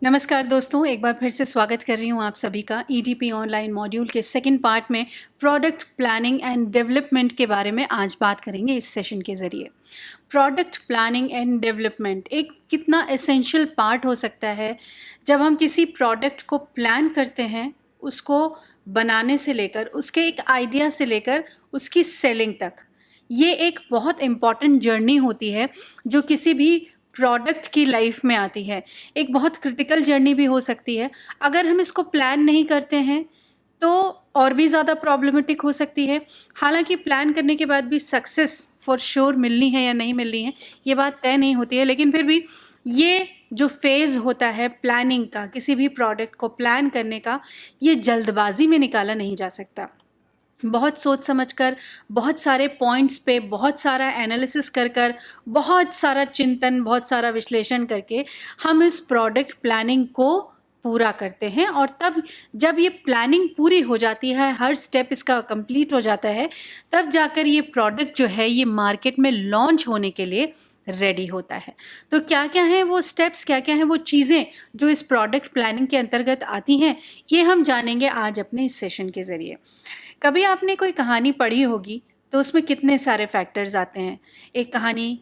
नमस्कार दोस्तों, एक बार फिर से स्वागत कर रही हूँ आप सभी का ईडीपी ऑनलाइन मॉड्यूल के सेकंड पार्ट में प्रोडक्ट प्लानिंग एंड डेवलपमेंट के बारे में आज बात करेंगे इस सेशन के ज़रिए। प्रोडक्ट प्लानिंग एंड डेवलपमेंट एक कितना एसेंशियल पार्ट हो सकता है जब हम किसी प्रोडक्ट को प्लान करते हैं, उसको बनाने से लेकर, उसके एक आइडिया से लेकर उसकी सेलिंग तक। ये एक बहुत इम्पॉर्टेंट जर्नी होती है जो किसी भी प्रोडक्ट की लाइफ में आती है। एक बहुत क्रिटिकल जर्नी भी हो सकती है। अगर हम इसको प्लान नहीं करते हैं तो और भी ज़्यादा प्रॉब्लमेटिक हो सकती है। हालांकि प्लान करने के बाद भी सक्सेस फॉर श्योर मिलनी है या नहीं मिलनी है ये बात तय नहीं होती है, लेकिन फिर भी ये जो फेज़ होता है प्लानिंग का, किसी भी प्रोडक्ट को प्लान करने का, ये जल्दबाजी में निकाला नहीं जा सकता। बहुत सोच समझकर, बहुत सारे पॉइंट्स पे बहुत सारा एनालिसिस कर बहुत सारा चिंतन, बहुत सारा विश्लेषण करके हम इस प्रोडक्ट प्लानिंग को पूरा करते हैं। और तब जब ये प्लानिंग पूरी हो जाती है, हर स्टेप इसका कंप्लीट हो जाता है, तब जाकर ये प्रोडक्ट जो है ये मार्केट में लॉन्च होने के लिए रेडी होता है। तो क्या क्या हैं वो स्टेप्स, क्या क्या हैं वो चीज़ें जो इस प्रोडक्ट प्लानिंग के अंतर्गत आती हैं, ये हम जानेंगे आज अपने इस सेशन के ज़रिए। कभी आपने कोई कहानी पढ़ी होगी तो उसमें कितने सारे फैक्टर्स आते हैं। एक कहानी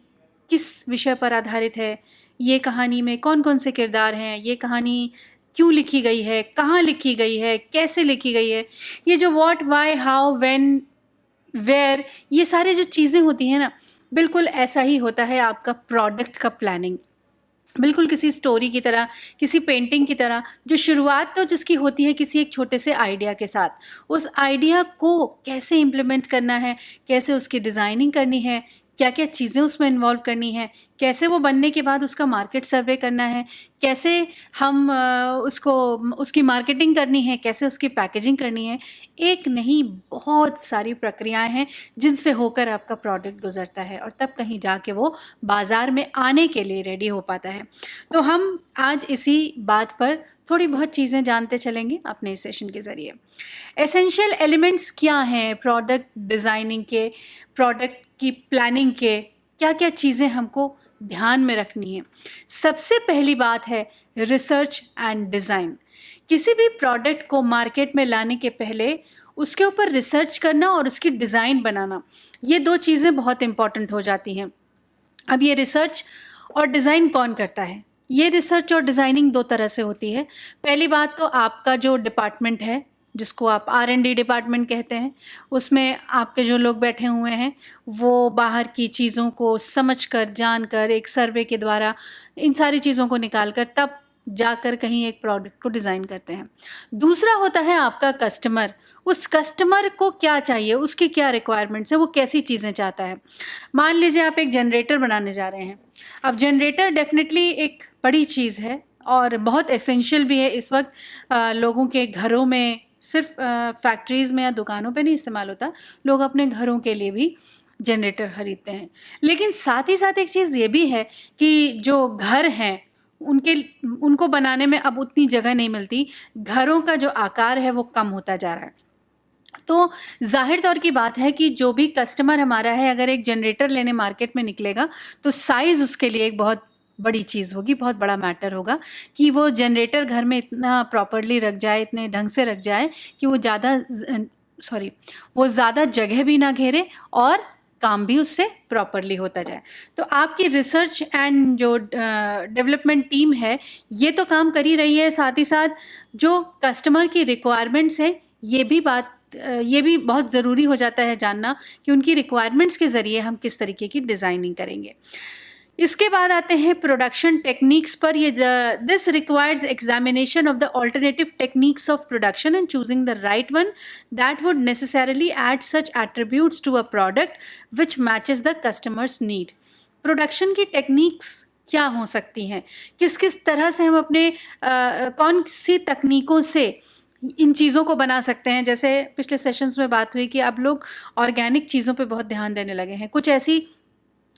किस विषय पर आधारित है, ये कहानी में कौन कौन से किरदार हैं, ये कहानी क्यों लिखी गई है, कहाँ लिखी गई है, कैसे लिखी गई है, ये जो what, why, how, when, where, ये सारी जो चीज़ें होती हैं ना, बिल्कुल ऐसा ही होता है आपका प्रोडक्ट का प्लानिंग। बिल्कुल किसी स्टोरी की तरह, किसी पेंटिंग की तरह, जो शुरुआत तो जिसकी होती है किसी एक छोटे से आइडिया के साथ, उस आइडिया को कैसे इम्प्लीमेंट करना है, कैसे उसकी डिज़ाइनिंग करनी है, क्या क्या चीज़ें उसमें इन्वॉल्व करनी है, कैसे वो बनने के बाद उसका मार्केट सर्वे करना है, कैसे हम उसकी मार्केटिंग करनी है, कैसे उसकी पैकेजिंग करनी है। एक नहीं, बहुत सारी प्रक्रियाएं हैं जिनसे होकर आपका प्रोडक्ट गुजरता है और तब कहीं जाके वो बाज़ार में आने के लिए रेडी हो पाता है। तो हम आज इसी बात पर थोड़ी बहुत चीज़ें जानते चलेंगे अपने इस सेशन के ज़रिए। एसेंशियल एलिमेंट्स क्या हैं प्रोडक्ट डिज़ाइनिंग के, प्रोडक्ट की प्लानिंग के, क्या क्या चीज़ें हमको ध्यान में रखनी है। सबसे पहली बात है रिसर्च एंड डिज़ाइन। किसी भी प्रोडक्ट को मार्केट में लाने के पहले उसके ऊपर रिसर्च करना और उसकी डिज़ाइन बनाना, ये दो चीज़ें बहुत इम्पॉर्टेंट हो जाती हैं। अब ये रिसर्च और डिज़ाइन कौन करता है? ये रिसर्च और डिज़ाइनिंग दो तरह से होती है। पहली बात तो आपका जो डिपार्टमेंट है, जिसको आप R&D डिपार्टमेंट कहते हैं, उसमें आपके जो लोग बैठे हुए हैं वो बाहर की चीज़ों को समझकर, जानकर, एक सर्वे के द्वारा इन सारी चीज़ों को निकाल कर तब जाकर कहीं एक प्रोडक्ट को डिज़ाइन करते हैं। दूसरा होता है आपका कस्टमर। उस कस्टमर को क्या चाहिए, उसकी क्या रिक्वायरमेंट्स है, वो कैसी चीज़ें चाहता है। मान लीजिए आप एक जनरेटर बनाने जा रहे हैं। अब जनरेटर डेफिनेटली एक बड़ी चीज़ है और बहुत एसेंशियल भी है इस वक्त। लोगों के घरों में, सिर्फ फैक्ट्रीज़ में या दुकानों पे नहीं इस्तेमाल होता, लोग अपने घरों के लिए भी जनरेटर खरीदते हैं। लेकिन साथ ही साथ एक चीज़ ये भी है कि जो घर हैं उनको बनाने में अब उतनी जगह नहीं मिलती, घरों का जो आकार है वो कम होता जा रहा है। तो ज़ाहिर तौर की बात है कि जो भी कस्टमर हमारा है, अगर एक जनरेटर लेने मार्केट में निकलेगा तो साइज़ उसके लिए एक बहुत बड़ी चीज़ होगी, बहुत बड़ा मैटर होगा कि वो जनरेटर घर में इतना प्रॉपरली रख जाए, इतने ढंग से रख जाए कि वो ज़्यादा जगह भी ना घेरे और काम भी उससे प्रॉपरली होता जाए। तो आपकी रिसर्च एंड जो डेवलपमेंट टीम है ये तो काम कर ही रही है, साथ ही साथ जो कस्टमर की रिक्वायरमेंट्स है ये भी बहुत ज़रूरी हो जाता है जानना कि उनकी रिक्वायरमेंट्स के ज़रिए हम किस तरीके की डिज़ाइनिंग करेंगे। इसके बाद आते हैं प्रोडक्शन टेक्निक्स पर। ये this requires examination of the alternative techniques of production and choosing the right one that would necessarily add such attributes to a product which matches the customer's need. Production की techniques क्या हो सकती हैं, किस किस तरह से हम अपने कौन सी तकनीकों से इन चीज़ों को बना सकते हैं। जैसे पिछले सेशंस में बात हुई कि अब लोग ऑर्गेनिक चीज़ों पे बहुत ध्यान देने लगे हैं। कुछ ऐसी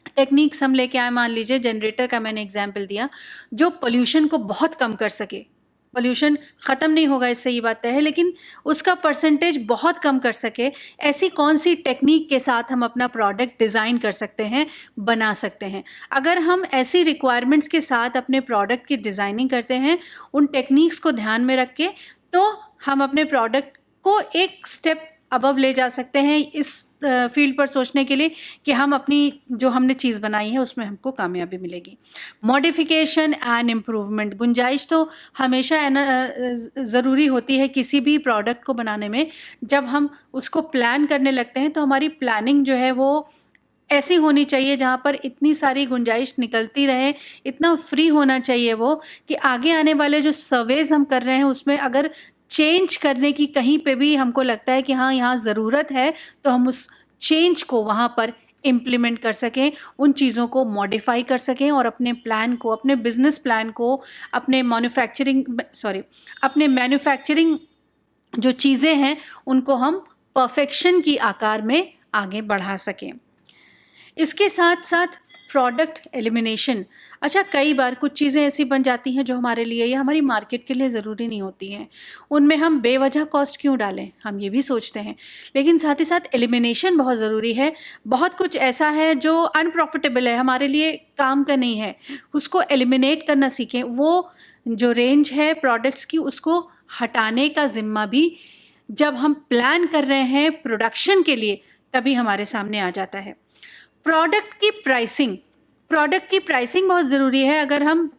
टेक्निक्स हम लेके आए, मान लीजिए जनरेटर का मैंने एग्जाम्पल दिया, जो पोल्यूशन को बहुत कम कर सके। पोल्यूशन ख़त्म नहीं होगा, इससे ये बात तय है, लेकिन उसका परसेंटेज बहुत कम कर सके, ऐसी कौन सी टेक्निक के साथ हम अपना प्रोडक्ट डिज़ाइन कर सकते हैं, बना सकते हैं। अगर हम ऐसी रिक्वायरमेंट्स के साथ अपने प्रोडक्ट की डिज़ाइनिंग करते हैं, उन टेक्निक्स को ध्यान में रख के, तो हम अपने प्रोडक्ट को एक स्टेप अबव ले जा सकते हैं इस फील्ड पर सोचने के लिए कि हम अपनी जो हमने चीज़ बनाई है उसमें हमको कामयाबी मिलेगी। मॉडिफिकेशन एंड इम्प्रूवमेंट, गुंजाइश तो हमेशा ज़रूरी होती है किसी भी प्रोडक्ट को बनाने में। जब हम उसको प्लान करने लगते हैं तो हमारी प्लानिंग जो है वो ऐसी होनी चाहिए जहाँ पर इतनी सारी गुंजाइश निकलती रहे, इतना फ्री होना चाहिए वो कि आगे आने वाले जो सर्वेज हम कर रहे हैं उसमें अगर चेंज करने की कहीं पे भी हमको लगता है कि हाँ यहाँ ज़रूरत है, तो हम उस चेंज को वहाँ पर इम्प्लीमेंट कर सकें, उन चीज़ों को मॉडिफाई कर सकें और अपने प्लान को, अपने बिजनेस प्लान को, अपने मैन्युफैक्चरिंग जो चीज़ें हैं उनको हम परफेक्शन की आकार में आगे बढ़ा सकें। इसके साथ साथ प्रोडक्ट एलिमिनेशन। अच्छा, कई बार कुछ चीज़ें ऐसी बन जाती हैं जो हमारे लिए या हमारी मार्केट के लिए ज़रूरी नहीं होती हैं, उनमें हम बेवजह कॉस्ट क्यों डालें, हम ये भी सोचते हैं। लेकिन साथ ही साथ एलिमिनेशन बहुत ज़रूरी है। बहुत कुछ ऐसा है जो अनप्रॉफिटेबल है, हमारे लिए काम का नहीं है, उसको एलिमिनेट करना सीखें। वो जो रेंज है प्रोडक्ट्स की उसको हटाने का ज़िम्मा भी जब हम प्लान कर रहे हैं प्रोडक्शन के लिए तभी हमारे सामने आ जाता है। प्रोडक्ट की प्राइसिंग बहुत ज़रूरी है। अगर हम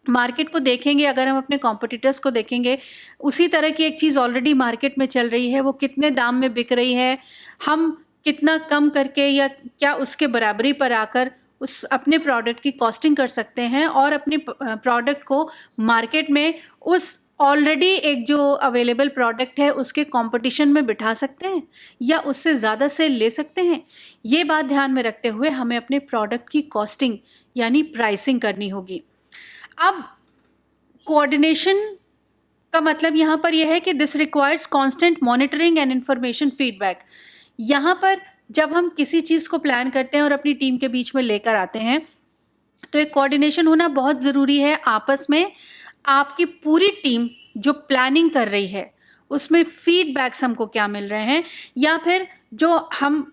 मार्केट को देखेंगे, अगर हम अपने कॉम्पिटिटर्स को देखेंगे, उसी तरह की एक चीज़ ऑलरेडी मार्केट में चल रही है, वो कितने दाम में बिक रही है, हम कितना कम करके या क्या उसके बराबरी पर आकर उस अपने प्रोडक्ट की कॉस्टिंग कर सकते हैं और अपने प्रोडक्ट को मार्केट में उस ऑलरेडी एक जो अवेलेबल प्रोडक्ट है उसके कंपटीशन में बिठा सकते हैं या उससे ज़्यादा सेल ले सकते हैं। ये बात ध्यान में रखते हुए हमें अपने प्रोडक्ट की कॉस्टिंग यानी प्राइसिंग करनी होगी। अब कोऑर्डिनेशन का मतलब यहाँ पर यह है कि this requires constant monitoring and information feedback. यहाँ पर जब हम किसी चीज़ को प्लान करते हैं और अपनी टीम के बीच में लेकर आते हैं तो एक कोऑर्डिनेशन होना बहुत ज़रूरी है। आपस में आपकी पूरी टीम जो प्लानिंग कर रही है उसमें फीडबैक्स हमको क्या मिल रहे हैं या फिर जो हम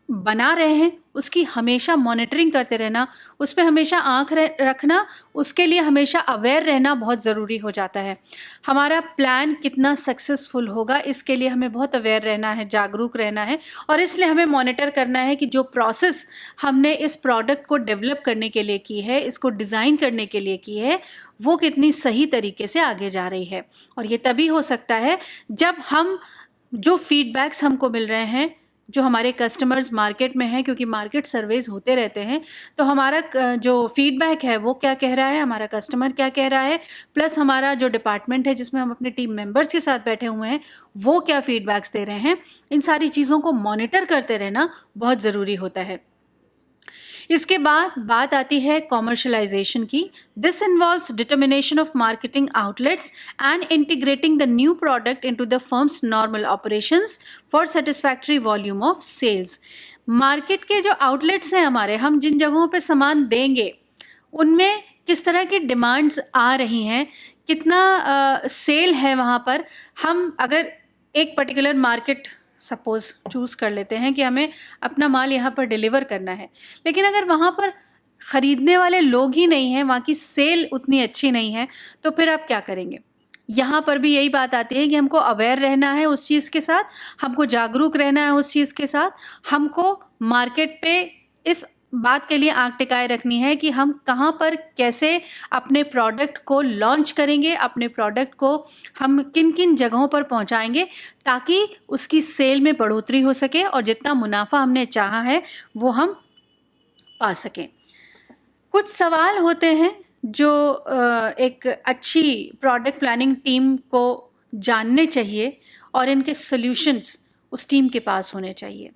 बना रहे हैं उसकी हमेशा मॉनिटरिंग करते रहना, उस पर हमेशा आंख रखना, उसके लिए हमेशा अवेयर रहना बहुत ज़रूरी हो जाता है। हमारा प्लान कितना सक्सेसफुल होगा इसके लिए हमें बहुत अवेयर रहना है, जागरूक रहना है और इसलिए हमें मॉनिटर करना है कि जो प्रोसेस हमने इस प्रोडक्ट को डेवलप करने के लिए की है, इसको डिज़ाइन करने के लिए की है, वो कितनी सही तरीके से आगे जा रही है। और ये तभी हो सकता है जब हम जो फीडबैक्स हमको मिल रहे हैं, जो हमारे कस्टमर्स मार्केट में हैं, क्योंकि मार्केट सर्वेज होते रहते हैं, तो हमारा जो फीडबैक है वो क्या कह रहा है, हमारा कस्टमर क्या कह रहा है, प्लस हमारा जो डिपार्टमेंट है जिसमें हम अपने टीम मेंबर्स के साथ बैठे हुए हैं वो क्या फीडबैक्स दे रहे हैं, इन सारी चीज़ों को मॉनिटर करते रहना बहुत ज़रूरी होता है। इसके बाद बात आती है कॉमर्शलाइजेशन की। This involves determination of marketing outlets and integrating the new product into the firm's normal operations for satisfactory volume of sales. Market के जो आउटलेट्स हैं हमारे, हम जिन जगहों पे सामान देंगे उनमें किस तरह की डिमांड्स आ रही हैं, कितना सेल है वहाँ पर। हम अगर एक पर्टिकुलर मार्केट सपोज़ चूज़ कर लेते हैं कि हमें अपना माल यहाँ पर डिलीवर करना है, लेकिन अगर वहाँ पर ख़रीदने वाले लोग ही नहीं हैं, वहाँ की सेल उतनी अच्छी नहीं है, तो फिर आप क्या करेंगे। यहाँ पर भी यही बात आती है कि हमको अवेयर रहना है उस चीज़ के साथ, हमको जागरूक रहना है उस चीज़ के साथ, हमको मार्केट पे इस बात के लिए आंख टिकाए रखनी है कि हम कहाँ पर कैसे अपने प्रोडक्ट को लॉन्च करेंगे, अपने प्रोडक्ट को हम किन किन जगहों पर पहुँचाएंगे ताकि उसकी सेल में बढ़ोतरी हो सके और जितना मुनाफा हमने चाहा है वो हम पा सकें। कुछ सवाल होते हैं जो एक अच्छी प्रोडक्ट प्लानिंग टीम को जानने चाहिए और इनके सॉल्यूशंस उस टीम के पास होने चाहिए।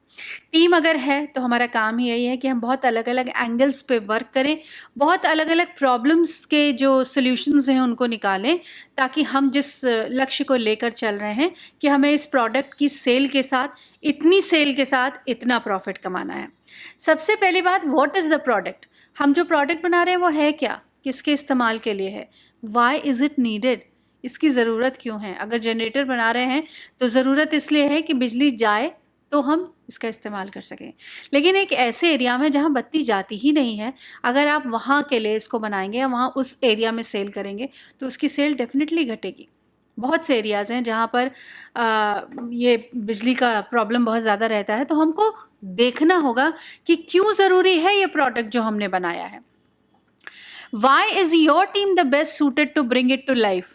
टीम अगर है तो हमारा काम ही यही है कि हम बहुत अलग अलग एंगल्स पे वर्क करें, बहुत अलग अलग प्रॉब्लम्स के जो सॉल्यूशंस हैं उनको निकालें, ताकि हम जिस लक्ष्य को लेकर चल रहे हैं कि हमें इस प्रोडक्ट की सेल के साथ, इतनी सेल के साथ इतना प्रॉफिट कमाना है। सबसे पहली बात, व्हाट इज़ द प्रोडक्ट। हम जो प्रोडक्ट बना रहे हैं वो है क्या, किसके इस्तेमाल के लिए है, वाई इज़ इट नीडेड, इसकी ज़रूरत क्यों है? अगर जनरेटर बना रहे हैं तो ज़रूरत इसलिए है कि बिजली जाए तो हम इसका इस्तेमाल कर सकें। लेकिन एक ऐसे एरिया में जहाँ बत्ती जाती ही नहीं है, अगर आप वहाँ के लिए इसको बनाएँगे या वहाँ उस एरिया में सेल करेंगे तो उसकी सेल डेफ़िनेटली घटेगी। बहुत से एरियाज़ हैं जहाँ पर ये बिजली का प्रॉब्लम बहुत ज़्यादा रहता है, तो हमको देखना होगा कि क्यों ज़रूरी है ये प्रोडक्ट जो हमने बनाया है। Why is your team the best suited to bring it to life?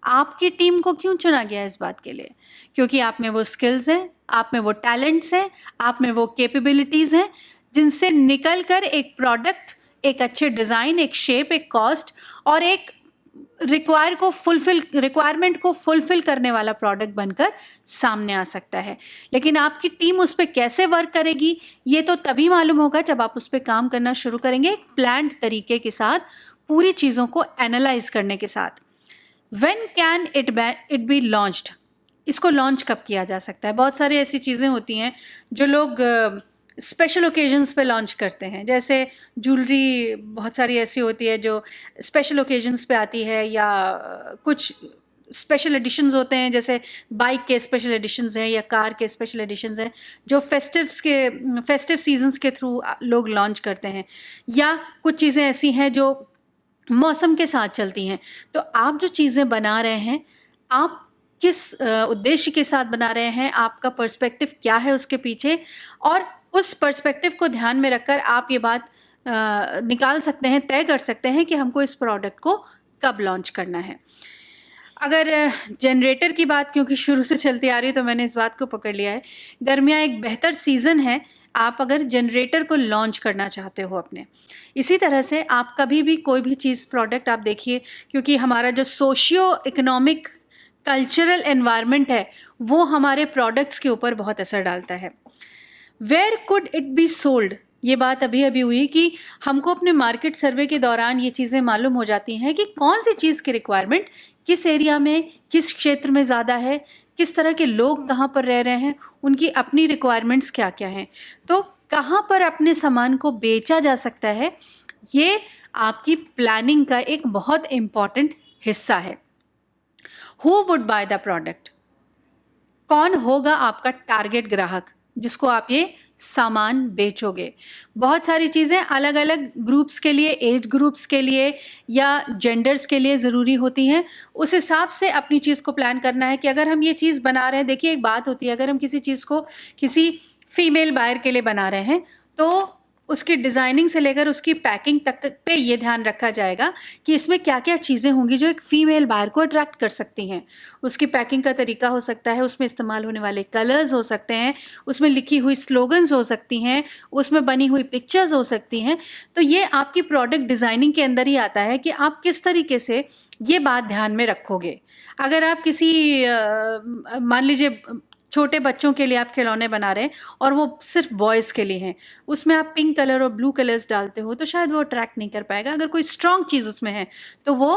आपकी टीम को क्यों चुना गया इस बात के लिए? क्योंकि आप में वो स्किल्स हैं, आप में वो टैलेंट्स हैं, आप में वो कैपेबिलिटीज़ हैं जिनसे निकल कर एक प्रोडक्ट, एक अच्छे डिज़ाइन, एक शेप, एक कॉस्ट और एक रिक्वायरमेंट को फुलफिल करने वाला प्रोडक्ट बनकर सामने आ सकता है। लेकिन आपकी टीम उस पर कैसे वर्क करेगी ये तो तभी मालूम होगा जब आप उस पर काम करना शुरू करेंगे एक प्लान्ड तरीके के साथ, पूरी चीज़ों को एनालाइज करने के साथ। When can it be launched? इसको लॉन्च कब किया जा सकता है? बहुत सारी ऐसी चीज़ें होती हैं जो लोग स्पेशल ओकेजन्स पे लॉन्च करते हैं, जैसे ज्वेलरी बहुत सारी ऐसी होती है जो स्पेशल ओकेजन्स पे आती है, या कुछ स्पेशल एडिशंस होते हैं जैसे बाइक के स्पेशल एडिशंस हैं या कार के स्पेशल एडिशंस हैं जो फेस्टिव सीजन्स के थ्रू लोग लॉन्च करते हैं, या कुछ चीज़ें ऐसी हैं जो मौसम के साथ चलती हैं। तो आप जो चीज़ें बना रहे हैं, आप किस उद्देश्य के साथ बना रहे हैं, आपका पर्सपेक्टिव क्या है उसके पीछे, और उस पर्सपेक्टिव को ध्यान में रखकर आप ये बात निकाल सकते हैं, तय कर सकते हैं कि हमको इस प्रोडक्ट को कब लॉन्च करना है। अगर जनरेटर की बात क्योंकि शुरू से चलती आ रही है तो मैंने इस बात को पकड़ लिया है, गर्मियाँ एक बेहतर सीज़न है आप अगर जनरेटर को लॉन्च करना चाहते हो अपने। इसी तरह से आप कभी भी कोई भी चीज़ प्रोडक्ट आप देखिए, क्योंकि हमारा जो सोशियो इकोनॉमिक कल्चरल एनवायरनमेंट है वो हमारे प्रोडक्ट्स के ऊपर बहुत असर डालता है। Where could it be sold, ये बात अभी हुई कि हमको अपने मार्केट सर्वे के दौरान ये चीज़ें मालूम हो जाती हैं कि कौन सी चीज़ की रिक्वायरमेंट किस एरिया में, किस क्षेत्र में ज़्यादा है, किस तरह के लोग कहाँ पर रह रहे हैं, उनकी अपनी रिक्वायरमेंट्स क्या क्या हैं, तो कहाँ पर अपने सामान को बेचा जा सकता है, ये आपकी प्लानिंग का एक बहुत इम्पॉर्टेंट हिस्सा है। Who would by the product, कौन होगा आपका टारगेट ग्राहक जिसको आप ये सामान बेचोगे। बहुत सारी चीज़ें अलग अलग ग्रुप्स के लिए, एज ग्रुप्स के लिए या जेंडर्स के लिए ज़रूरी होती हैं। उस हिसाब से अपनी चीज़ को प्लान करना है कि अगर हम ये चीज़ बना रहे हैं, देखिए एक बात होती है, अगर हम किसी चीज़ को किसी फीमेल बायर के लिए बना रहे हैं तो उसकी डिज़ाइनिंग से लेकर उसकी पैकिंग तक पे ये ध्यान रखा जाएगा कि इसमें क्या क्या चीज़ें होंगी जो एक फ़ीमेल बायर को अट्रैक्ट कर सकती हैं। उसकी पैकिंग का तरीका हो सकता है, उसमें इस्तेमाल होने वाले कलर्स हो सकते हैं, उसमें लिखी हुई स्लोगन्स हो सकती हैं, उसमें बनी हुई पिक्चर्स हो सकती हैं। तो ये आपकी प्रोडक्ट डिज़ाइनिंग के अंदर ही आता है कि आप किस तरीके से ये बात ध्यान में रखोगे। अगर आप किसी मान लीजिए छोटे बच्चों के लिए आप खिलौने बना रहे हैं और वो सिर्फ बॉयज़ के लिए हैं, उसमें आप पिंक कलर और ब्लू कलर्स डालते हो तो शायद वो अट्रैक्ट नहीं कर पाएगा। अगर कोई स्ट्रॉन्ग चीज़ उसमें है तो वो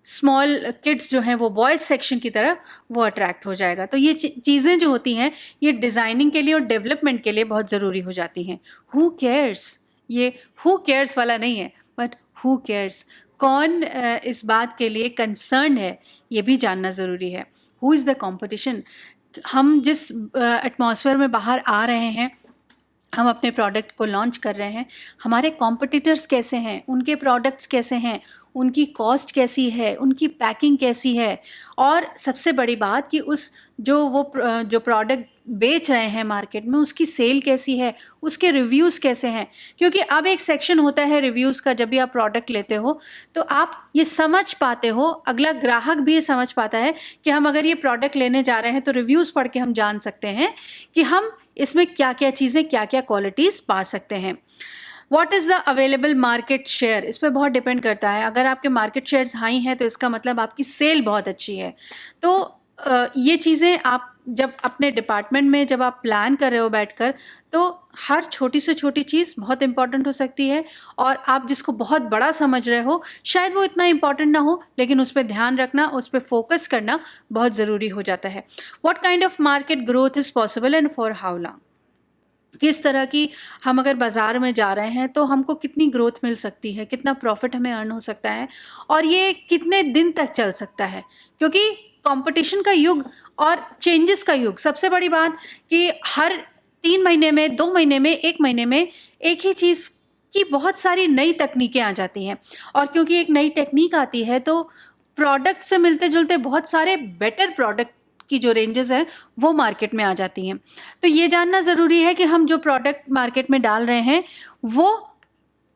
स्मॉल किड्स जो हैं वो बॉयज़ सेक्शन की तरफ वो अट्रैक्ट हो जाएगा। तो ये चीज़ें जो होती हैं ये डिज़ाइनिंग के लिए और डेवलपमेंट के लिए बहुत ज़रूरी हो जाती हैं। हु केयर्स, ये हु केयर्स वाला नहीं है, बट हु केयर्स, कौन इस बात के लिए कंसर्न है ये भी जानना ज़रूरी है। हु इज़ द कॉम्पिटिशन, हम जिस एटमॉस्फेयर में बाहर आ रहे हैं, हम अपने प्रोडक्ट को लॉन्च कर रहे हैं, हमारे कॉम्पिटिटर्स कैसे हैं, उनके प्रोडक्ट्स कैसे हैं, उनकी कॉस्ट कैसी है, उनकी पैकिंग कैसी है, और सबसे बड़ी बात कि उस जो प्रोडक्ट बेच रहे हैं मार्केट में उसकी सेल कैसी है, उसके रिव्यूज़ कैसे हैं। क्योंकि अब एक सेक्शन होता है रिव्यूज़ का, जब भी आप प्रोडक्ट लेते हो तो आप ये समझ पाते हो, अगला ग्राहक भी ये समझ पाता है कि हम अगर ये प्रोडक्ट लेने जा रहे हैं तो रिव्यूज़ पढ़ के हम जान सकते हैं कि हम इसमें क्या क्या चीज़ें, क्या क्या क्वालिटीज़ पा सकते हैं। What is the available market share, इस पर बहुत डिपेंड करता है। अगर आपके मार्केट शेयर्स हाई हैं तो इसका मतलब आपकी सेल बहुत अच्छी है। तो ये चीज़ें आप जब अपने डिपार्टमेंट में जब आप प्लान कर रहे हो बैठकर, तो हर छोटी से छोटी चीज़ बहुत इंपॉर्टेंट हो सकती है, और आप जिसको बहुत बड़ा समझ रहे हो शायद वो इतना इंपॉर्टेंट ना हो, लेकिन उस पर ध्यान रखना, उस पर फोकस करना बहुत ज़रूरी हो जाता है। What kind of market growth is possible and for how long, किस तरह की हम अगर बाज़ार में जा रहे हैं तो हमको कितनी ग्रोथ मिल सकती है, कितना प्रॉफिट हमें अर्न हो सकता है और ये कितने दिन तक चल सकता है, क्योंकि कंपटीशन का युग और चेंजेस का युग। सबसे बड़ी बात कि हर 3 महीने में, 2 महीने में, 1 महीने में एक ही चीज़ की बहुत सारी नई तकनीकें आ जाती हैं और क्योंकि एक नई टेक्नीक आती है तो प्रोडक्ट से मिलते-जुलते बहुत सारे बेटर प्रोडक्ट की जो रेंजेस हैं वो मार्केट में आ जाती हैं। तो ये जानना ज़रूरी है कि हम जो प्रोडक्ट मार्केट में डाल रहे हैं वो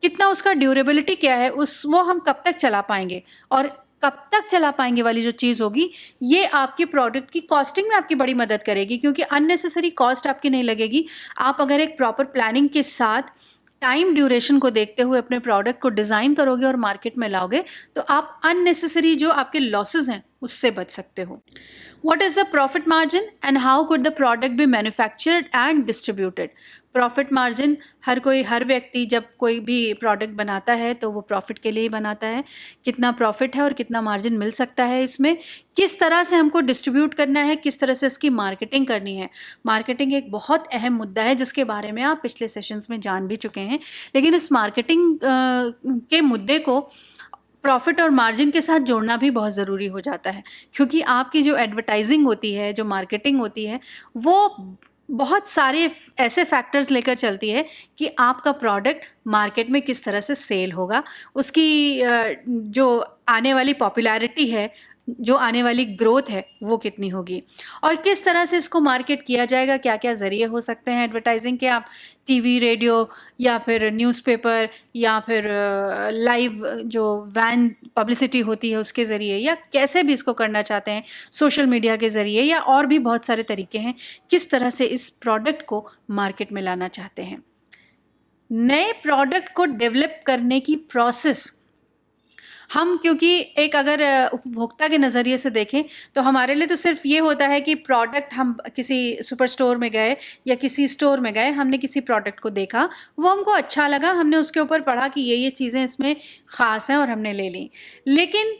कितना, उसका ड्यूरेबिलिटी क्या है, वो हम कब तक चला पाएंगे और कब तक चला पाएंगे वाली जो चीज़ होगी ये आपके प्रोडक्ट की कॉस्टिंग में आपकी बड़ी मदद करेगी, क्योंकि अननेसेसरी कॉस्ट आपकी नहीं लगेगी। आप अगर एक प्रॉपर प्लानिंग के साथ टाइम ड्यूरेशन को देखते हुए अपने प्रोडक्ट को डिज़ाइन करोगे और मार्केट में लाओगे तो आप अननेसेसरी जो आपके लॉसेस हैं उससे बच सकते हो। What is the profit margin and how could the product be manufactured and distributed? Profit margin हर व्यक्ति जब कोई भी प्रोडक्ट बनाता है तो वो प्रॉफिट के लिए ही बनाता है। कितना प्रॉफिट है और कितना मार्जिन मिल सकता है इसमें, किस तरह से हमको डिस्ट्रीब्यूट करना है, किस तरह से इसकी मार्केटिंग करनी है। मार्केटिंग एक बहुत अहम मुद्दा है जिसके बारे में आप पिछले सेशंस में जान भी चुके हैं, लेकिन इस मार्केटिंग के मुद्दे को प्रॉफिट और मार्जिन के साथ जोड़ना भी बहुत ज़रूरी हो जाता है, क्योंकि आपकी जो एडवर्टाइजिंग होती है, जो मार्केटिंग होती है, वो बहुत सारे ऐसे फैक्टर्स लेकर चलती है कि आपका प्रोडक्ट मार्केट में किस तरह से सेल होगा, उसकी जो आने वाली पॉपुलैरिटी है, जो आने वाली ग्रोथ है वो कितनी होगी और किस तरह से इसको मार्केट किया जाएगा। क्या क्या ज़रिए हो सकते हैं एडवर्टाइजिंग के, आप टीवी, रेडियो या फिर न्यूज़पेपर या फिर लाइव जो वैन पब्लिसिटी होती है उसके ज़रिए, या कैसे भी इसको करना चाहते हैं, सोशल मीडिया के ज़रिए, या और भी बहुत सारे तरीके हैं किस तरह से इस प्रोडक्ट को मार्केट में लाना चाहते हैं। नए प्रोडक्ट को डेवलप करने की प्रोसेस, हम क्योंकि एक अगर उपभोक्ता के नज़रिए से देखें तो हमारे लिए तो सिर्फ ये होता है कि प्रोडक्ट, हम किसी सुपर स्टोर में गए या किसी स्टोर में गए, हमने किसी प्रोडक्ट को देखा, वो हमको अच्छा लगा, हमने उसके ऊपर पढ़ा कि ये चीज़ें इसमें ख़ास हैं और हमने ले ली। लेकिन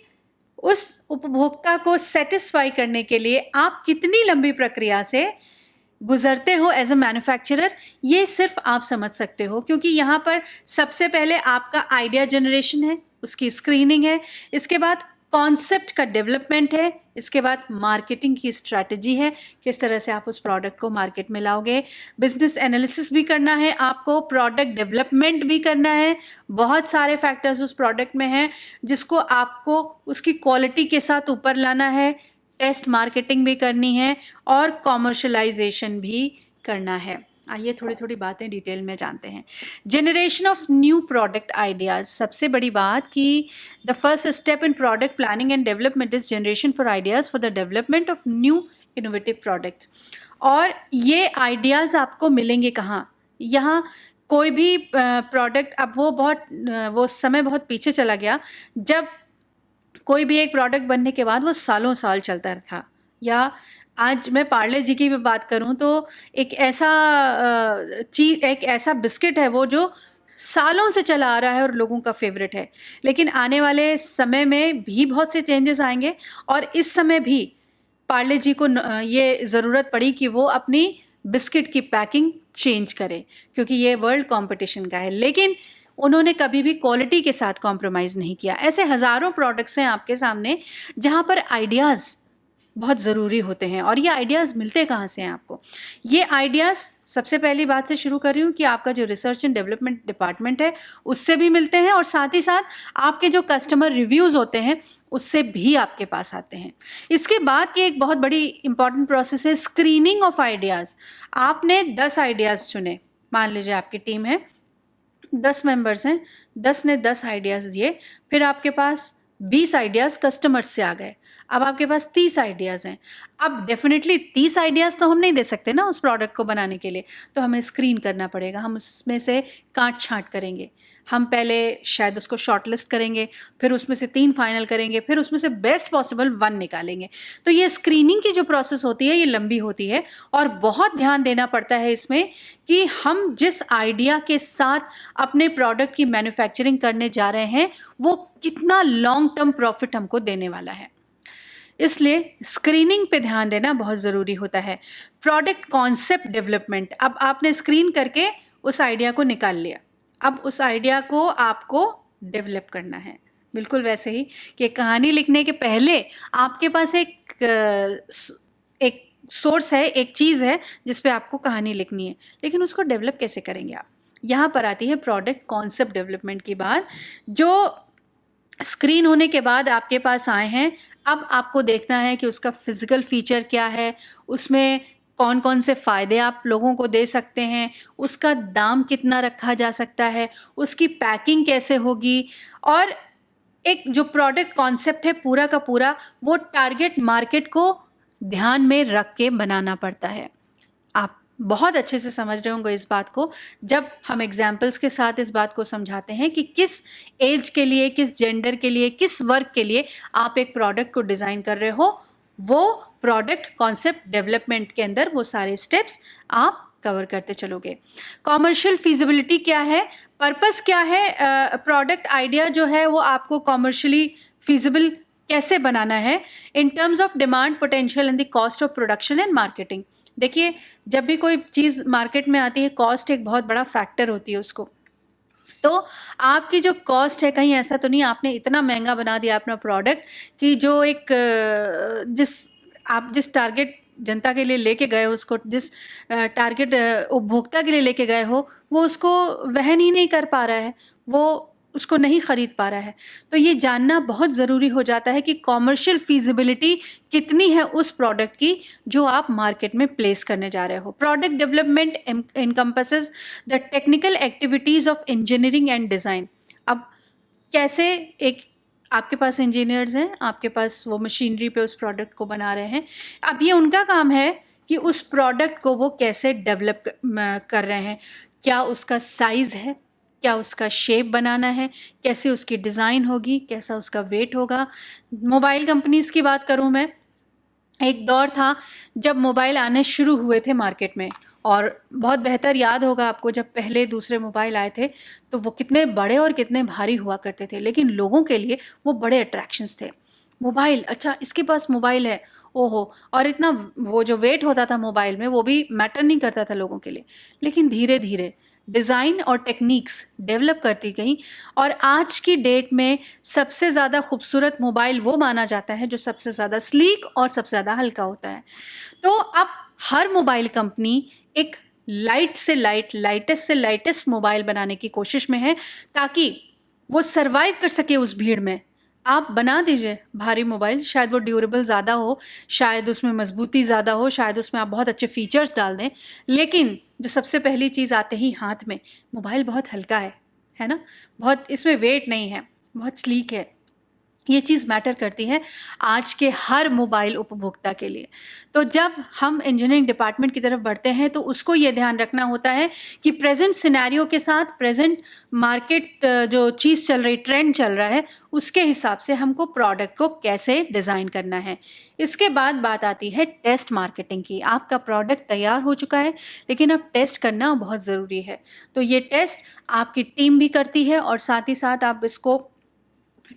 उस उपभोक्ता को सेटिस्फाई करने के लिए आप कितनी लंबी प्रक्रिया से गुजरते हो एज अ मैन्युफैक्चरर, ये सिर्फ आप समझ सकते हो, क्योंकि यहाँ पर सबसे पहले आपका आइडिया जनरेशन है, उसकी स्क्रीनिंग है, इसके बाद कॉन्सेप्ट का डेवलपमेंट है, इसके बाद मार्केटिंग की स्ट्रैटेजी है, किस तरह से आप उस प्रोडक्ट को मार्केट में लाओगे, बिजनेस एनालिसिस भी करना है आपको, प्रोडक्ट डेवलपमेंट भी करना है। बहुत सारे फैक्टर्स उस प्रोडक्ट में हैं जिसको आपको उसकी क्वालिटी के साथ ऊपर लाना है, टेस्ट मार्केटिंग भी करनी है और कॉमर्शलाइजेशन भी करना है। आइए थोड़ी थोड़ी बातें डिटेल में जानते हैं। Generation of new product ideas, सबसे बड़ी बात कि the first step in product planning and development is generation for ideas for the development of new innovative products. और ये आइडियाज़ आपको मिलेंगे कहाँ? यहाँ कोई भी प्रोडक्ट, अब वो समय बहुत पीछे चला गया जब कोई भी एक प्रोडक्ट बनने के बाद वो सालों साल चलता था। या आज मैं पार्ले जी की भी बात करूं तो एक ऐसा एक ऐसा बिस्किट है वो जो सालों से चला आ रहा है और लोगों का फेवरेट है, लेकिन आने वाले समय में भी बहुत से चेंजेस आएंगे और इस समय भी पार्ले जी को ये ज़रूरत पड़ी कि वो अपनी बिस्किट की पैकिंग चेंज करे, क्योंकि ये वर्ल्ड कंपटीशन का है, लेकिन उन्होंने कभी भी क्वालिटी के साथ कॉम्प्रोमाइज़ नहीं किया। ऐसे हज़ारों प्रोडक्ट्स हैं आपके सामने जहाँ पर आइडियाज़ बहुत ज़रूरी होते हैं। और ये आइडियाज़ मिलते कहाँ से हैं आपको? ये आइडियाज़ सबसे पहली बात से शुरू कर रही हूँ कि आपका जो रिसर्च एंड डेवलपमेंट डिपार्टमेंट है उससे भी मिलते हैं, और साथ ही साथ आपके जो कस्टमर रिव्यूज़ होते हैं उससे भी आपके पास आते हैं। इसके बाद की एक बहुत बड़ी इंपॉर्टेंट प्रोसेस है स्क्रीनिंग ऑफ आइडियाज़। आपने 10 आइडियाज़ चुने, मान लीजिए आपकी टीम है, 10 मेंबर्स हैं, 10 ने 10 आइडियाज़ दिए, फिर आपके पास 20 आइडियाज़ कस्टमर्स से आ गए, अब आपके पास 30 आइडियाज़ हैं। अब डेफिनेटली 30 आइडियाज़ तो हम नहीं दे सकते ना उस प्रोडक्ट को बनाने के लिए, तो हमें स्क्रीन करना पड़ेगा। हम उसमें से काट छाँट करेंगे, हम पहले शायद उसको शॉर्टलिस्ट करेंगे, फिर उसमें से 3 फाइनल करेंगे, फिर उसमें से बेस्ट पॉसिबल 1 निकालेंगे। तो ये स्क्रीनिंग की जो प्रोसेस होती है ये लंबी होती है और बहुत ध्यान देना पड़ता है इसमें कि हम जिस आइडिया के साथ अपने प्रोडक्ट की मैन्युफैक्चरिंग करने जा रहे हैं वो कितना लॉन्ग टर्म प्रॉफिट हमको देने वाला है। इसलिए स्क्रीनिंग पे ध्यान देना बहुत ज़रूरी होता है। प्रोडक्ट कॉन्सेप्ट डेवलपमेंट, अब आपने स्क्रीन करके उस आइडिया को निकाल लिया, अब उस आइडिया को आपको डेवलप करना है। बिल्कुल वैसे ही कि कहानी लिखने के पहले आपके पास एक सोर्स है, एक चीज़ है जिस पे आपको कहानी लिखनी है, लेकिन उसको डेवलप कैसे करेंगे आप? यहाँ पर आती है प्रोडक्ट कॉन्सेप्ट डेवलपमेंट की बात। जो स्क्रीन होने के बाद आपके पास आए हैं, अब आपको देखना है कि उसका फिजिकल फीचर क्या है, उसमें कौन कौन से फ़ायदे आप लोगों को दे सकते हैं, उसका दाम कितना रखा जा सकता है, उसकी पैकिंग कैसे होगी, और एक जो प्रोडक्ट कॉन्सेप्ट है पूरा का पूरा वो टारगेट मार्केट को ध्यान में रख के बनाना पड़ता है। आप बहुत अच्छे से समझ रहे होंगे इस बात को जब हम एग्जाम्पल्स के साथ इस बात को समझाते हैं कि किस एज के लिए, किस जेंडर के लिए, किस वर्ग के लिए आप एक प्रोडक्ट को डिज़ाइन कर रहे हो। वो प्रोडक्ट कॉन्सेप्ट डेवलपमेंट के अंदर वो सारे स्टेप्स आप कवर करते चलोगे। कॉमर्शियल फिजिबिलिटी क्या है, पर्पस क्या है, प्रोडक्ट आइडिया जो है वो आपको कॉमर्शियली फिजिबल कैसे बनाना है in terms of demand, potential and the cost of production and marketing. देखिए, जब भी कोई चीज़ मार्केट में आती है, कॉस्ट एक बहुत बड़ा फैक्टर होती है उसको। तो आपकी जो कॉस्ट है, कहीं ऐसा तो नहीं आपने इतना महंगा बना दिया अपना प्रोडक्ट कि जो एक जिस टारगेट जनता के लिए लेके गए हो, उसको जिस टारगेट उपभोक्ता के लिए लेके गए हो, वो उसको वहन ही नहीं कर पा रहा है, वो उसको नहीं खरीद पा रहा है। तो ये जानना बहुत ज़रूरी हो जाता है कि कॉमर्शियल फीजिबिलिटी कितनी है उस प्रोडक्ट की जो आप मार्केट में प्लेस करने जा रहे हो। Product development encompasses the technical activities of engineering and design. अब कैसे, एक आपके पास इंजीनियर्स हैं, आपके पास वो मशीनरी पे उस प्रोडक्ट को बना रहे हैं। अब ये उनका काम है कि उस प्रोडक्ट को वो कैसे डेवलप कर रहे हैं, क्या उसका साइज़ है, क्या उसका शेप बनाना है, कैसे उसकी डिज़ाइन होगी, कैसा उसका वेट होगा। मोबाइल कंपनीज़ की बात करूं मैं, एक दौर था जब मोबाइल आने शुरू हुए थे मार्केट में, और बहुत बेहतर याद होगा आपको जब पहले दूसरे मोबाइल आए थे तो वो कितने बड़े और कितने भारी हुआ करते थे, लेकिन लोगों के लिए वो बड़े अट्रैक्शंस थे। मोबाइल, अच्छा इसके पास मोबाइल है, ओहो, और इतना वो जो वेट होता था मोबाइल में वो भी मैटर नहीं करता था लोगों के लिए। लेकिन धीरे धीरे डिज़ाइन और टेक्निक्स डेवलप करती गई, और आज की डेट में सबसे ज़्यादा खूबसूरत मोबाइल वो माना जाता है जो सबसे ज़्यादा स्लीक और सबसे ज़्यादा हल्का होता है। तो अब हर मोबाइल कंपनी एक लाइटेस्ट से लाइटेस्ट मोबाइल बनाने की कोशिश में है ताकि वो सरवाइव कर सके उस भीड़ में। आप बना दीजिए भारी मोबाइल, शायद वो ड्यूरेबल ज़्यादा हो, शायद उसमें मजबूती ज़्यादा हो, शायद उसमें आप बहुत अच्छे फीचर्स डाल दें, लेकिन जो सबसे पहली चीज़ आते ही हाथ में, मोबाइल बहुत हल्का है ना, बहुत इसमें वेट नहीं है, बहुत स्लीक है। ये चीज़ मैटर करती है आज के हर मोबाइल उपभोक्ता के लिए। तो जब हम इंजीनियरिंग डिपार्टमेंट की तरफ बढ़ते हैं तो उसको ये ध्यान रखना होता है कि प्रेजेंट सिनेरियो के साथ, प्रेजेंट मार्केट जो चीज़ चल रही, ट्रेंड चल रहा है, उसके हिसाब से हमको प्रोडक्ट को कैसे डिज़ाइन करना है। इसके बाद बात आती है टेस्ट मार्केटिंग की। आपका प्रोडक्ट तैयार हो चुका है, लेकिन अब टेस्ट करना बहुत ज़रूरी है। तो ये टेस्ट आपकी टीम भी करती है, और साथ ही साथ आप इसको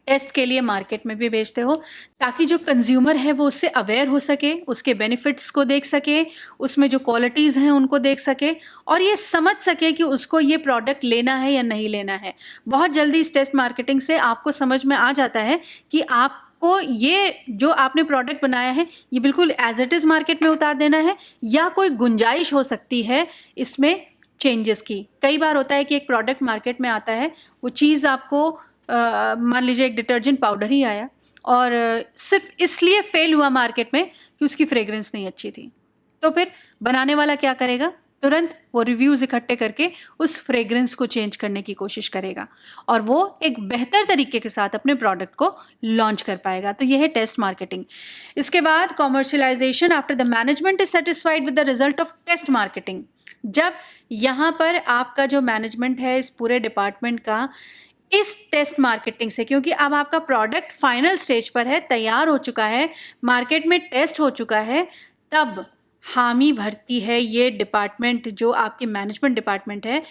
टेस्ट के लिए मार्केट में भी बेचते हो, ताकि जो कंज्यूमर है वो उससे अवेयर हो सके, उसके बेनिफिट्स को देख सके, उसमें जो क्वालिटीज़ हैं उनको देख सके, और ये समझ सके कि उसको ये प्रोडक्ट लेना है या नहीं लेना है। बहुत जल्दी इस टेस्ट मार्केटिंग से आपको समझ में आ जाता है कि आपको ये जो आपने प्रोडक्ट बनाया है ये बिल्कुल एज इट इज़ मार्केट में उतार देना है, या कोई गुंजाइश हो सकती है इसमें चेंजेस की। कई बार होता है कि एक प्रोडक्ट मार्केट में आता है, वो चीज़ आपको मान लीजिए एक डिटर्जेंट पाउडर ही आया, और सिर्फ इसलिए फेल हुआ मार्केट में कि उसकी फ्रेग्रेंस नहीं अच्छी थी। तो फिर बनाने वाला क्या करेगा, तुरंत वो रिव्यूज़ इकट्ठे करके उस फ्रेग्रेंस को चेंज करने की कोशिश करेगा, और वो एक बेहतर तरीके के साथ अपने प्रोडक्ट को लॉन्च कर पाएगा। तो ये है टेस्ट मार्केटिंग। इसके बाद commercialization after the management is satisfied with the result of test marketing. जब यहाँ पर आपका जो मैनेजमेंट है इस पूरे डिपार्टमेंट का इस टेस्ट मार्केटिंग से, क्योंकि अब आपका प्रोडक्ट फाइनल स्टेज पर है, तैयार हो चुका है, मार्केट में टेस्ट हो चुका है, तब हामी भरती है ये डिपार्टमेंट जो आपकी मैनेजमेंट डिपार्टमेंट है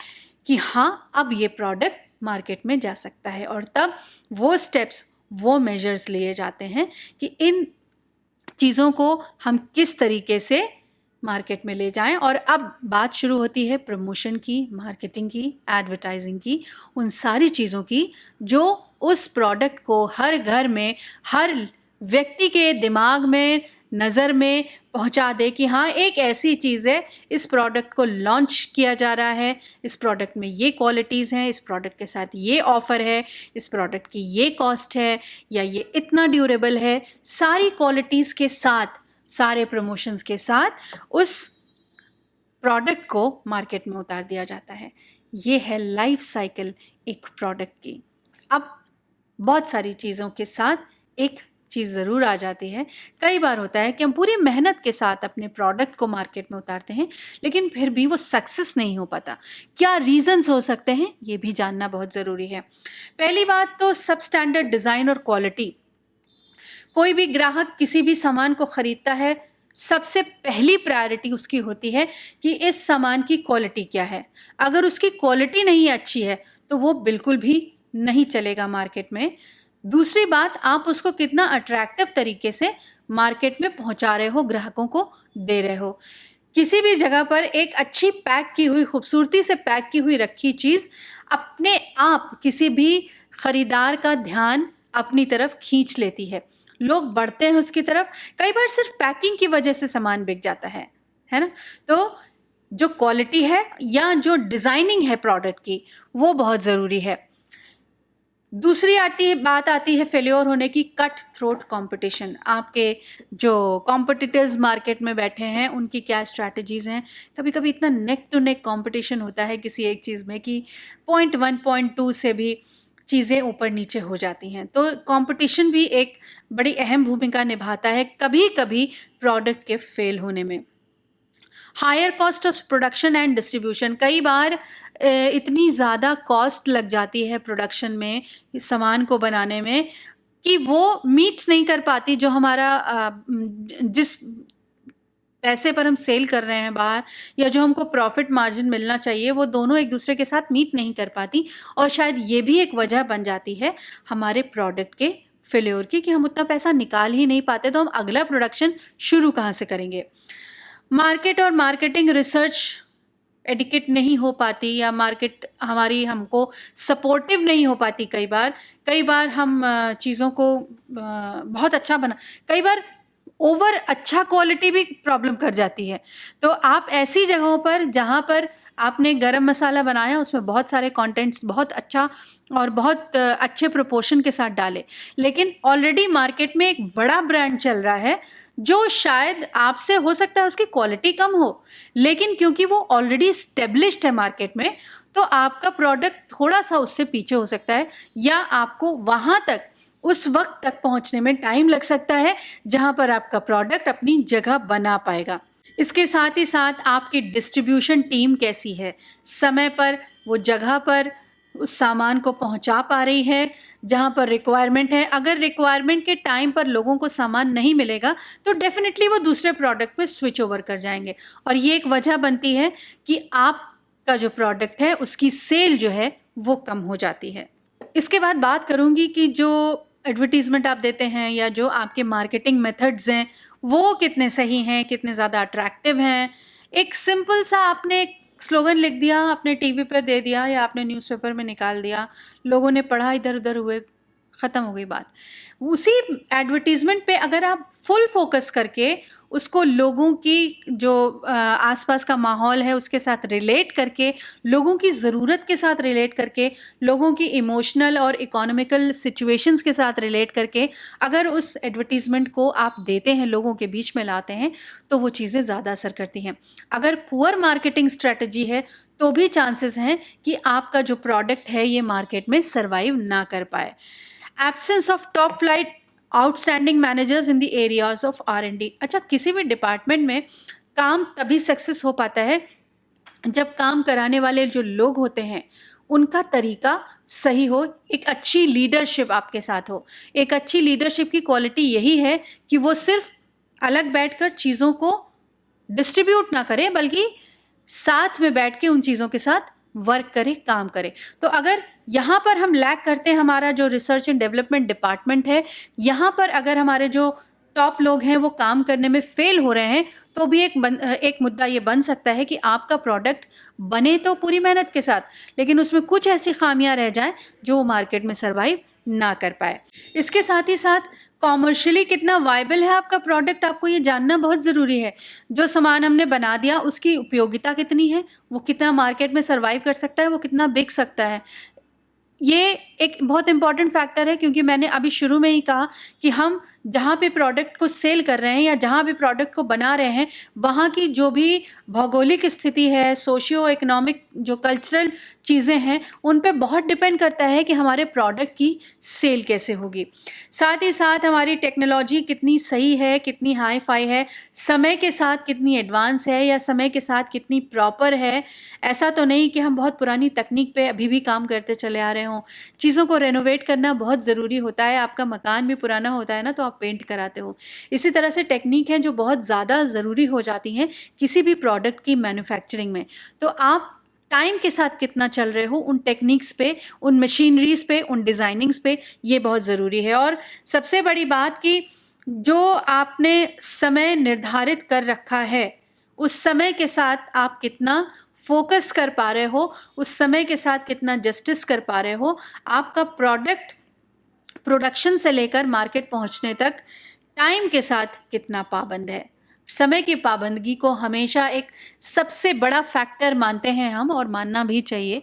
कि हाँ अब ये प्रोडक्ट मार्केट में जा सकता है, और तब वो स्टेप्स, वो मेजर्स लिए जाते हैं कि इन चीज़ों को हम किस तरीके से मार्केट में ले जाएं। और अब बात शुरू होती है प्रमोशन की, मार्केटिंग की, एडवर्टाइजिंग की, उन सारी चीज़ों की जो उस प्रोडक्ट को हर घर में, हर व्यक्ति के दिमाग में, नज़र में पहुंचा दे कि हाँ, एक ऐसी चीज़ है, इस प्रोडक्ट को लॉन्च किया जा रहा है, इस प्रोडक्ट में ये क्वालिटीज़ हैं, इस प्रोडक्ट के साथ ये ऑफ़र है, इस प्रोडक्ट की ये कॉस्ट है, या ये इतना ड्यूरेबल है। सारी क्वालिटीज़ के साथ, सारे प्रमोशंस के साथ उस प्रोडक्ट को मार्केट में उतार दिया जाता है। ये है लाइफ साइकिल एक प्रोडक्ट की। अब बहुत सारी चीज़ों के साथ एक चीज़ ज़रूर आ जाती है। कई बार होता है कि हम पूरी मेहनत के साथ अपने प्रोडक्ट को मार्केट में उतारते हैं, लेकिन फिर भी वो सक्सेस नहीं हो पाता। क्या रीज़न्स हो सकते हैं, ये भी जानना बहुत ज़रूरी है। पहली बात तो सब स्टैंडर्ड डिज़ाइन और क्वालिटी। कोई भी ग्राहक किसी भी सामान को ख़रीदता है, सबसे पहली प्रायोरिटी उसकी होती है कि इस सामान की क्वालिटी क्या है। अगर उसकी क्वालिटी नहीं अच्छी है तो वो बिल्कुल भी नहीं चलेगा मार्केट में। दूसरी बात, आप उसको कितना अट्रैक्टिव तरीके से मार्केट में पहुंचा रहे हो, ग्राहकों को दे रहे हो। किसी भी जगह पर एक अच्छी पैक की हुई, खूबसूरती से पैक की हुई रखी चीज़ अपने आप किसी भी ख़रीदार का ध्यान अपनी तरफ खींच लेती है। लोग बढ़ते हैं उसकी तरफ। कई बार सिर्फ पैकिंग की वजह से सामान बिक जाता है ना। तो जो क्वालिटी है या जो डिज़ाइनिंग है प्रोडक्ट की, वो बहुत ज़रूरी है। दूसरी बात आती है फेल्योर होने की, कट थ्रोट कंपटीशन। आपके जो कॉम्पिटिटर्स मार्केट में बैठे हैं उनकी क्या स्ट्रैटेजीज़ हैं। कभी कभी इतना नेक टू नेक कंपटीशन होता है किसी एक चीज़ में कि 0.1 0.2 से भी चीज़ें ऊपर नीचे हो जाती हैं। तो कंपटीशन भी एक बड़ी अहम भूमिका निभाता है कभी कभी प्रोडक्ट के फेल होने में। Higher cost of production and distribution. कई बार इतनी ज़्यादा कॉस्ट लग जाती है प्रोडक्शन में, सामान को बनाने में, कि वो मीट नहीं कर पाती जो हमारा जिस पैसे पर हम सेल कर रहे हैं बाहर, या जो हमको प्रॉफिट मार्जिन मिलना चाहिए, वो दोनों एक दूसरे के साथ मीट नहीं कर पाती। और शायद ये भी एक वजह बन जाती है हमारे प्रोडक्ट के फेल्योर की कि हम उतना पैसा निकाल ही नहीं पाते, तो हम अगला प्रोडक्शन शुरू कहाँ से करेंगे। मार्केट और मार्केटिंग रिसर्च एडिकेट नहीं हो पाती, या मार्केट हमारी हमको सपोर्टिव नहीं हो पाती। कई बार हम चीज़ों को बहुत अच्छा कई बार ओवर अच्छा क्वालिटी भी प्रॉब्लम कर जाती है। तो आप ऐसी जगहों पर जहाँ पर आपने गरम मसाला बनाया, उसमें बहुत सारे कंटेंट्स बहुत अच्छा और बहुत अच्छे प्रोपोर्शन के साथ डाले, लेकिन ऑलरेडी मार्केट में एक बड़ा ब्रांड चल रहा है जो शायद आपसे हो सकता है उसकी क्वालिटी कम हो, लेकिन क्योंकि वो ऑलरेडी स्टेब्लिश्ड है मार्केट में, तो आपका प्रोडक्ट थोड़ा सा उससे पीछे हो सकता है, या आपको वहाँ तक उस वक्त तक पहुँचने में टाइम लग सकता है जहाँ पर आपका प्रोडक्ट अपनी जगह बना पाएगा। इसके साथ ही साथ आपकी डिस्ट्रीब्यूशन टीम कैसी है, समय पर वो जगह पर उस सामान को पहुंचा पा रही है जहां पर रिक्वायरमेंट है। अगर रिक्वायरमेंट के टाइम पर लोगों को सामान नहीं मिलेगा तो डेफिनेटली वो दूसरे प्रोडक्ट पे स्विच ओवर कर जाएंगे, और ये एक वजह बनती है कि आपका जो प्रोडक्ट है उसकी सेल जो है वो कम हो जाती है। इसके बाद बात करूँगी कि जो एडवर्टीज़मेंट आप देते हैं या जो आपके मार्केटिंग मेथड्स हैं वो कितने सही हैं, कितने ज़्यादा अट्रैक्टिव हैं। एक सिंपल सा आपने स्लोगन लिख दिया, आपने टीवी पर दे दिया या आपने न्यूज़पेपर में निकाल दिया, लोगों ने पढ़ा, इधर उधर हुए, ख़त्म हो गई बात। उसी एडवर्टीज़मेंट पे अगर आप फुल फोकस करके उसको लोगों की जो आसपास का माहौल है उसके साथ रिलेट करके, लोगों की ज़रूरत के साथ रिलेट करके, लोगों की इमोशनल और इकोनॉमिकल सिचुएशंस के साथ रिलेट करके अगर उस एडवर्टीज़मेंट को आप देते हैं, लोगों के बीच में लाते हैं, तो वो चीज़ें ज़्यादा असर करती हैं। अगर पुअर मार्केटिंग स्ट्रेटजी है तो भी चांसेस हैं कि आपका जो प्रोडक्ट है ये मार्केट में सर्वाइव ना कर पाए। Absence of top flight outstanding managers in the areas of R&D। अच्छा, किसी भी डिपार्टमेंट में काम तभी सक्सेस हो पाता है जब काम कराने वाले जो लोग होते हैं उनका तरीका सही हो, एक अच्छी लीडरशिप आपके साथ हो। एक अच्छी लीडरशिप की क्वालिटी यही है कि वो सिर्फ अलग बैठकर चीज़ों को डिस्ट्रीब्यूट ना करे, बल्कि साथ में बैठ के उन चीज़ों के साथ वर्क करे, काम करे। तो अगर यहाँ पर हम लैक करते हैं, हमारा जो रिसर्च एंड डेवलपमेंट डिपार्टमेंट है, यहाँ पर अगर हमारे जो टॉप लोग हैं वो काम करने में फेल हो रहे हैं, तो भी एक मुद्दा ये बन सकता है कि आपका प्रोडक्ट बने तो पूरी मेहनत के साथ, लेकिन उसमें कुछ ऐसी खामियां रह जाएं जो मार्केट में सर्वाइव ना कर पाए। इसके साथ ही साथ कॉमर्शियली कितना वायबल है आपका प्रोडक्ट, आपको ये जानना बहुत ज़रूरी है। जो सामान हमने बना दिया उसकी उपयोगिता कितनी है, वो कितना मार्केट में सर्वाइव कर सकता है, वो कितना बिक सकता है। ये एक बहुत इंपॉर्टेंट फैक्टर है, क्योंकि मैंने अभी शुरू में ही कहा कि हम जहाँ पे प्रोडक्ट को सेल कर रहे हैं या जहाँ भी प्रोडक्ट को बना रहे हैं, वहाँ की जो भी भौगोलिक स्थिति है, सोशियो इकोनॉमिक जो कल्चरल चीज़ें हैं, उन पे बहुत डिपेंड करता है कि हमारे प्रोडक्ट की सेल कैसे होगी। साथ ही साथ हमारी टेक्नोलॉजी कितनी सही है, कितनी हाई फाई है, समय के साथ कितनी एडवांस है या समय के साथ कितनी प्रॉपर है। ऐसा तो नहीं कि हम बहुत पुरानी तकनीक पे अभी भी काम करते चले आ रहे हों। चीज़ों को रेनोवेट करना बहुत ज़रूरी होता है। आपका मकान भी पुराना होता है ना, तो आप पेंट कराते हो। इसी तरह से टेक्निक है जो बहुत ज़्यादा ज़रूरी हो जाती हैं किसी भी प्रोडक्ट की मैन्युफैक्चरिंग में। तो आप टाइम के साथ कितना चल रहे हो उन टेक्निक्स पे, उन मशीनरीज पे, उन डिज़ाइनिंग्स पे, ये बहुत ज़रूरी है। और सबसे बड़ी बात कि जो आपने समय निर्धारित कर रखा है, उस समय के साथ आप कितना फोकस कर पा रहे हो, उस समय के साथ कितना जस्टिस कर पा रहे हो, आपका प्रोडक्ट प्रोडक्शन से लेकर मार्केट पहुंचने तक टाइम के साथ कितना पाबंद है। समय की पाबंदगी को हमेशा एक सबसे बड़ा फैक्टर मानते हैं हम, और मानना भी चाहिए।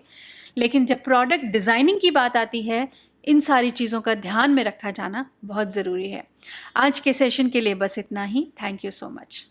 लेकिन जब प्रोडक्ट डिज़ाइनिंग की बात आती है, इन सारी चीज़ों का ध्यान में रखा जाना बहुत ज़रूरी है। आज के सेशन के लिए बस इतना ही। Thank you so much.